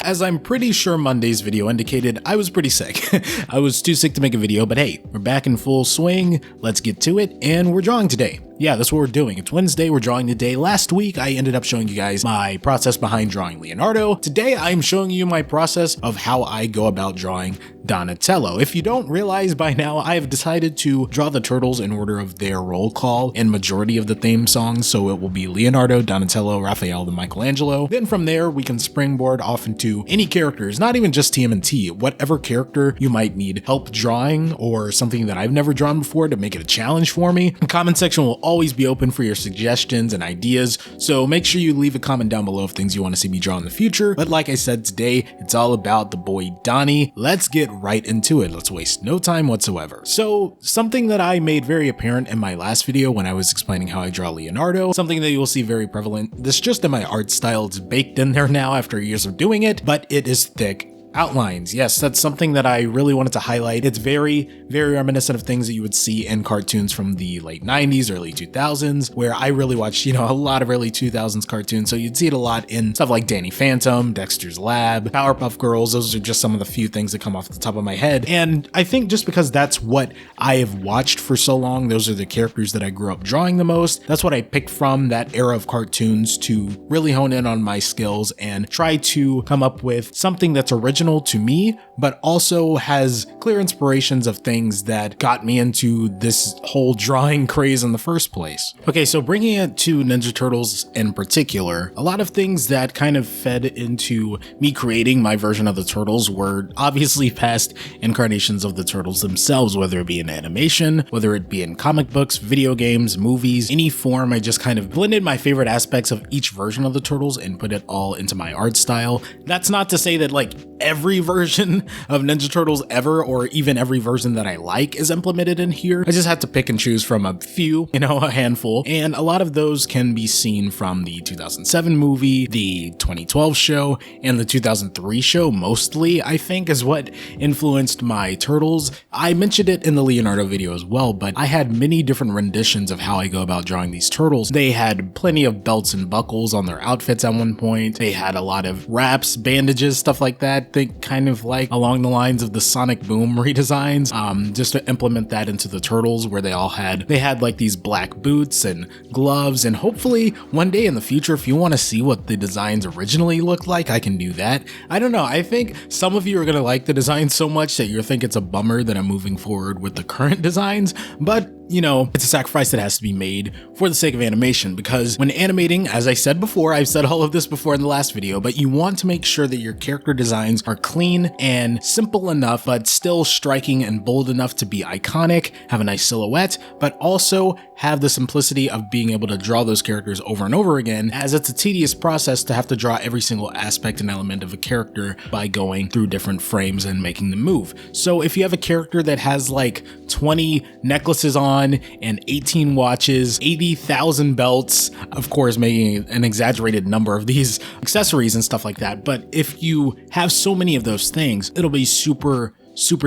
As I'm pretty sure Monday's video indicated, I was pretty sick. I was too sick to make a video, but hey, we're back in full swing. Let's get to it, and we're drawing today. Yeah, that's what we're doing. It's Wednesday, we're drawing today. Last week, I ended up showing you guys my process behind drawing Leonardo. Today, I'm showing you my process of how I go about drawing Donatello. If you don't realize by now, I have decided to draw the turtles in order of their roll call in majority of the theme songs, so it will be Leonardo, Donatello, Raphael, and Michelangelo. Then from there, we can springboard off into any characters, not even just TMNT, whatever character you might need help drawing or something that I've never drawn before to make it a challenge for me. The comment section will always be open for your suggestions and ideas, so make sure you leave a comment down below of things you want to see me draw in the future. But like I said, today it's all about the boy Donnie. Let's get right into it. Let's waste no time whatsoever. So something that I made very apparent in my last video when I was explaining how I draw Leonardo, something that you will see very prevalent, this just in my art style, it's baked in there now after years of doing it, but it is thick outlines. Yes, that's something that I really wanted to highlight. It's very, very reminiscent of things that you would see in cartoons from the late 90s, early 2000s, where I really watched, a lot of early 2000s cartoons. So you'd see it a lot in stuff like Danny Phantom, Dexter's Lab, Powerpuff Girls. Those are just some of the few things that come off the top of my head. And I think just because that's what I have watched for so long, those are the characters that I grew up drawing the most. That's what I picked from that era of cartoons to really hone in on my skills and try to come up with something that's original to me, but also has clear inspirations of things that got me into this whole drawing craze in the first place. Okay, so bringing it to Ninja Turtles in particular, a lot of things that kind of fed into me creating my version of the Turtles were obviously past incarnations of the Turtles themselves, whether it be in animation, whether it be in comic books, video games, movies, any form. I just kind of blended my favorite aspects of each version of the Turtles and put it all into my art style. That's not to say that like every version of Ninja Turtles ever, or even every version that I like, is implemented in here. I just had to pick and choose from a few, a handful, and a lot of those can be seen from the 2007 movie, the 2012 show, and the 2003 show mostly, I think, is what influenced my Turtles. I mentioned it in the Leonardo video as well, but I had many different renditions of how I go about drawing these turtles. They had plenty of belts and buckles on their outfits at one point. They had a lot of wraps, bandages, stuff like that. Think kind of like along the lines of the Sonic Boom redesigns, just to implement that into the Turtles, where they had like these black boots and gloves, and hopefully one day in the future, if you want to see what the designs originally looked like, I can do that. I don't know, I think some of you are gonna like the design so much that you'll think it's a bummer that I'm moving forward with the current designs, but it's a sacrifice that has to be made for the sake of animation, because when animating, as I said before, I've said all of this before in the last video, but you want to make sure that your character designs are clean and simple enough, but still striking and bold enough to be iconic, have a nice silhouette, but also have the simplicity of being able to draw those characters over and over again, as it's a tedious process to have to draw every single aspect and element of a character by going through different frames and making them move. So if you have a character that has like 20 necklaces on and 18 watches, 80,000 belts, of course making an exaggerated number of these accessories and stuff like that, but if you have so many of those things, it'll be super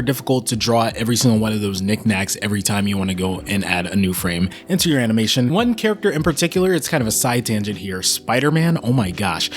difficult to draw every single one of those knickknacks every time you want to go and add a new frame into your animation. One character in particular, it's kind of a side tangent here, Spider-Man. Oh my gosh.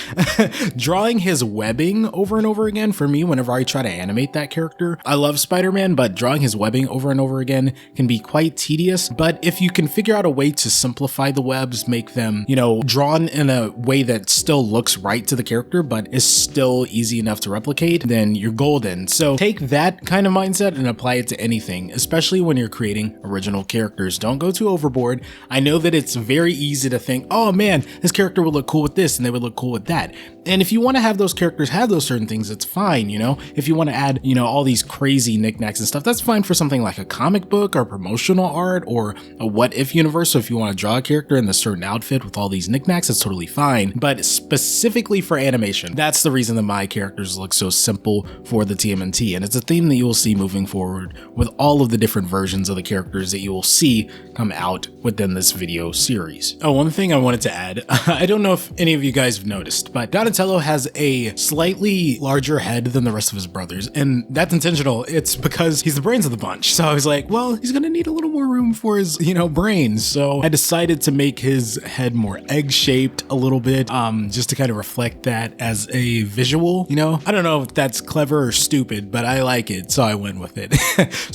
Drawing his webbing over and over again for me whenever I try to animate that character. I love Spider-Man, but drawing his webbing over and over again can be quite tedious. But if you can figure out a way to simplify the webs, make them, drawn in a way that still looks right to the character, but is still easy enough to replicate, then you're golden. So take that kind of mindset and apply it to anything, especially when you're creating original characters. Don't go too overboard. I know that it's very easy to think, oh man, this character would look cool with this and they would look cool with that. And if you want to have those characters have those certain things, it's fine, If you want to add, all these crazy knickknacks and stuff, that's fine for something like a comic book or promotional art or a what if universe. So if you want to draw a character in this certain outfit with all these knickknacks, it's totally fine. But specifically for animation, that's the reason that my characters look so simple for the TMNT. And it's a theme that you will see moving forward with all of the different versions of the characters that you will see come out within this video series. Oh, one thing I wanted to add, I don't know if any of you guys have noticed, but Donatello Donatello has a slightly larger head than the rest of his brothers, and that's intentional. It's because he's the brains of the bunch. So I was like, well, he's gonna need a little more room for his, brains. So I decided to make his head more egg-shaped a little bit, just to kind of reflect that as a visual, I don't know if that's clever or stupid, but I like it, so I went with it.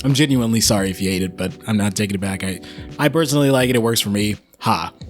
I'm genuinely sorry if you hate it, but I'm not taking it back. I personally like it. It works for me.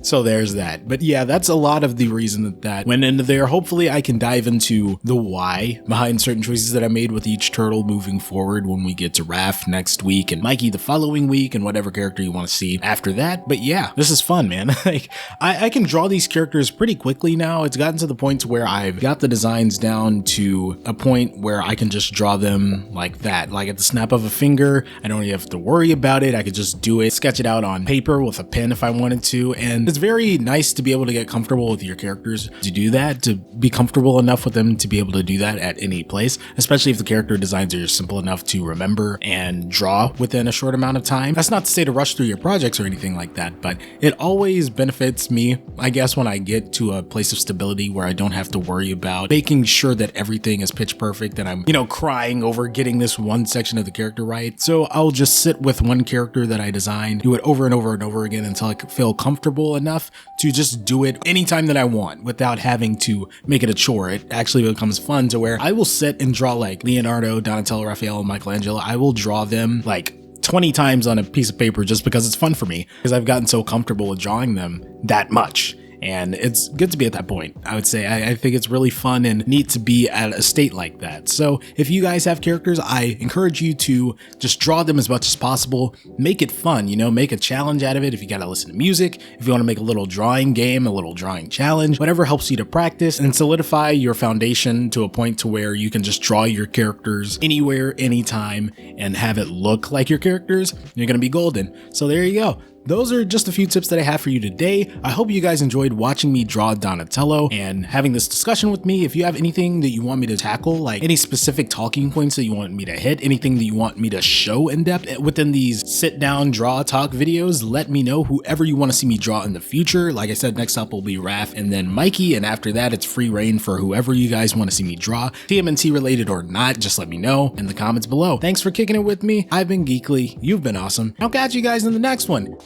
So there's that. But yeah, that's a lot of the reason that went into there. Hopefully I can dive into the why behind certain choices that I made with each turtle moving forward when we get to Raph next week and Mikey the following week and whatever character you want to see after that. But yeah, this is fun, man. Like I can draw these characters pretty quickly now. It's gotten to the point where I've got the designs down to a point where I can just draw them like that. Like at the snap of a finger. I don't even have to worry about it. I could just do it, sketch it out on paper with a pen if I wanted to. And it's very nice to be able to get comfortable with your characters to do that, to be comfortable enough with them to be able to do that at any place, especially if the character designs are simple enough to remember and draw within a short amount of time. That's not to say to rush through your projects or anything like that, but it always benefits me, I guess, when I get to a place of stability where I don't have to worry about making sure that everything is pitch perfect and I'm, crying over getting this one section of the character right. So I'll just sit with one character that I designed, do it over and over and over again until I feel comfortable enough to just do it anytime that I want without having to make it a chore. It actually becomes fun to where I will sit and draw like Leonardo, Donatello, Raphael, and Michelangelo. I will draw them like 20 times on a piece of paper just because it's fun for me, because I've gotten so comfortable with drawing them that much. And it's good to be at that point. I would say I think it's really fun and neat to be at a state like that. So if you guys have characters, I encourage you to just draw them as much as possible. Make it fun, make a challenge out of it. If you got to listen to music, if you want to make a little drawing game, a little drawing challenge, whatever helps you to practice and solidify your foundation to a point to where you can just draw your characters anywhere, anytime, and have it look like your characters, you're going to be golden. So there you go. Those are just a few tips that I have for you today. I hope you guys enjoyed watching me draw Donatello and having this discussion with me. If you have anything that you want me to tackle, like any specific talking points that you want me to hit, anything that you want me to show in depth within these sit down, draw, talk videos, let me know. Whoever you want to see me draw in the future. Like I said, next up will be Raph and then Mikey. And after that, it's free reign for whoever you guys want to see me draw. TMNT related or not, just let me know in the comments below. Thanks for kicking it with me. I've been Geekly. You've been awesome. I'll catch you guys in the next one.